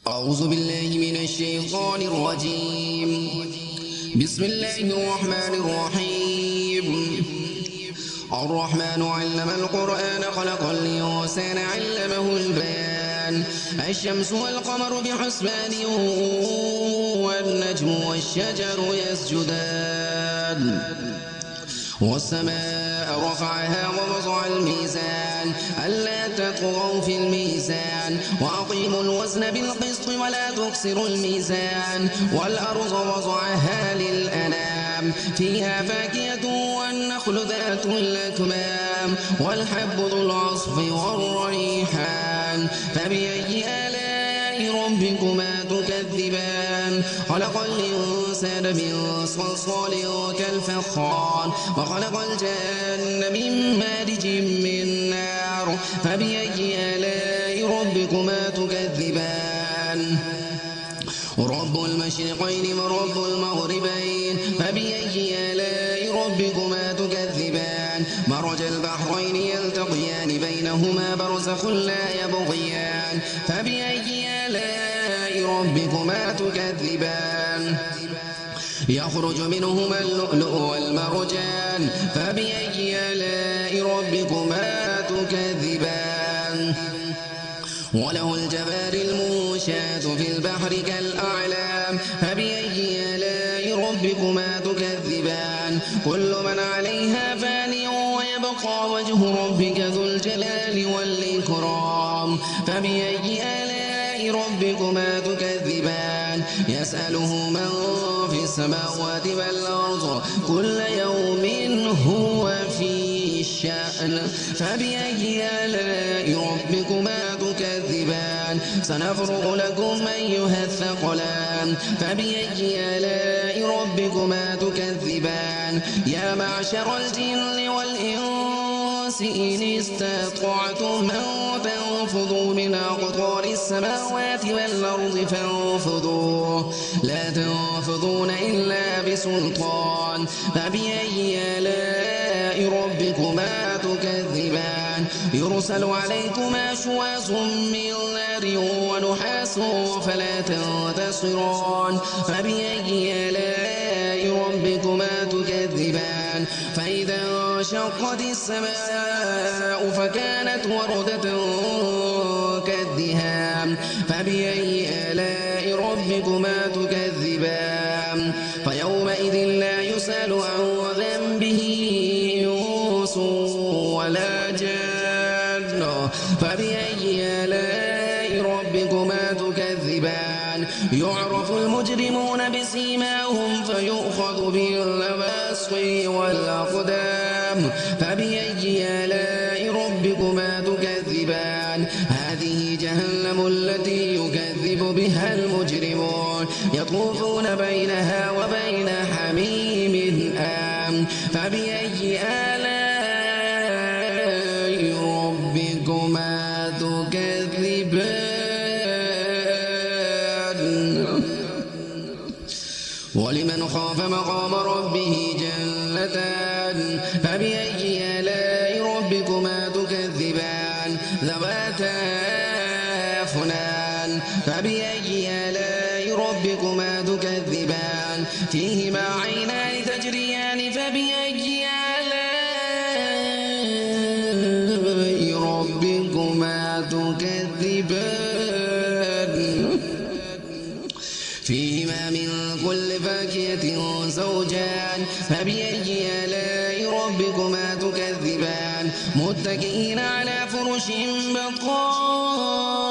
أعوذ بالله من الشيطان الرجيم. بسم الله الرحمن الرحيم. الرحمن علم القرآن خلق الإنسان علمه البيان. الشمس والقمر بحسبان والنجم والشجر يسجدان والسماء رفعها ووضع الميزان ألا تطغوا في الميزان وأقيموا الوزن بالقسط ولا تخسروا الميزان والأرض وضعها للأنام فيها فاكهة والنخل ذات الأكمام والحب ذو العصف والريحان فبأي آلاء ربكما تكذبان خلق الإنسان من صلصال كالفخار وخلق الجن من مارج من نار فبأي آلاء ربكما تكذبان رب المشرقين ورب المغربين فبأي آلاء ربكما تكذبان مرج البحرين يلتقيان بينهما برزخ لا يبغيان فبأي آلاء ربكما تكذبان يخرج منهما اللؤلؤ والمرجان فبأي آلاء ربكما تكذبان وله الجوار المنشآت في البحر كالأعلام فبأي آلاء ربكما تكذبان كل من عليها فان ويبقى وجه ربك ذو الجلال والإكرام فبأي آلاء ربكما تكذبان يسأله من في السماوات والأرض كل يوم هو في شأن فبأي آلاء ربكما تكذبان سنفرغ لكم أيها الثقلان فبأي آلاء ربكما تكذبان يا معشر الجن والإنس إن استطعتم أن تنفذوا من أقطار السماوات والأرض فانفذوا لا تنفذون إلا بسلطان فبأي آلاء ربكما تكذبان يرسل عليكما شواظ من نار ونحاس فلا تنتصران فبأي آلاء ربكما تكذبان فإذا انشقت السماء فكانت وردة كالدهان فبأي آلاء ربكما تكذبان فيومئذ لا يسأل عن ذنبه إنس ولا جان فبأي آلاء ربكما تكذبان يعرف المجرمون بسيماهم فيؤخذ بالنواصي والأقدام فبأي آلاء ربكما تكذبان هذه جهنم التي يكذب بها المجرمون يطوفون بينها وبين حميم آن فبأي آلاء ربكما تكذبان ولمن خاف مقام ربه جنتان فبأي آلاء ربكما تكذبان ذواتا أفنان فبأي آلاء ربكما تكذبان فيهما عينان تجريان فبأي آلاء ربكما تكذبان فيهما من كل فاكهة زوجان فبأي آلاء ربكما تكذبان متكئين على فرش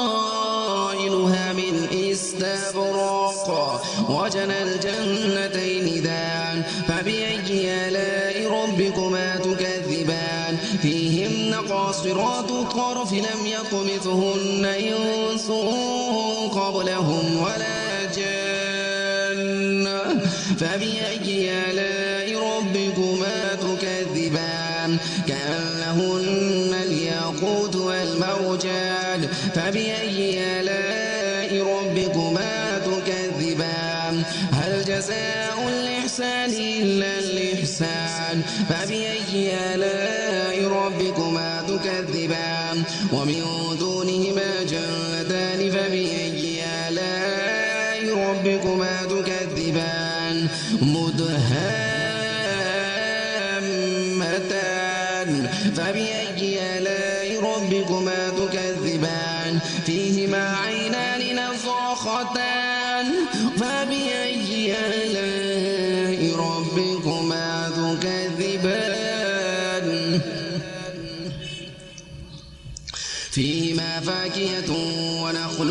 بطائنها من استبرق وجنى الجنتين دان فبأي آلاء ربكما تكذبان فيهن قاصرات الطرف لم يطمثهن إنس قبلهم ولا جان فبأي آلاء ربكما تكذبان كأنهن الياقوت والمرجان فبأي آلاء ربكما تكذبان هل جزاء الإحسان إلا الإحسان فبأي آلاء ربكما تكذبان ومن دونهما جنتان فبأي آلاء ربكما تكذبان مدهامتان فبأي آلاء ربكما تكذبان فيهما عينان نضاختان فبأي آلاء ربكما تكذبان فيهما فاكهة ونخل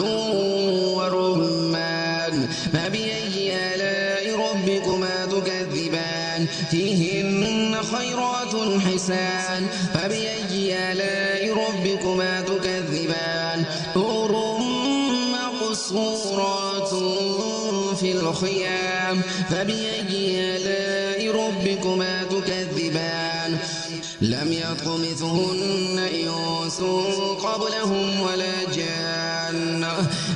ورمان فبأي آلاء ربكما تكذبان فيهن خيرات حسان فبأي آلاء ربكما تكذبان حور مقصورات في الخيام فبأي آلاء ربكما تكذبان لم يطمثهن إنس قبلهم ولا جان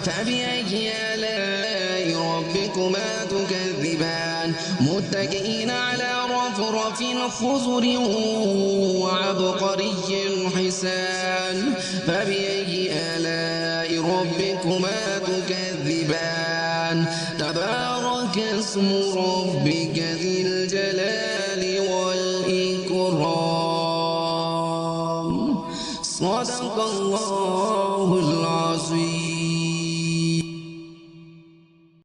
فبأي آلاء ربكما تكذبان متكئين على رفرف خضر وعبقري حسان فبأي آلاء ربكما تكذبان تبارك اسم ربك ذي الجلال والإكرام صدق الله العظيم.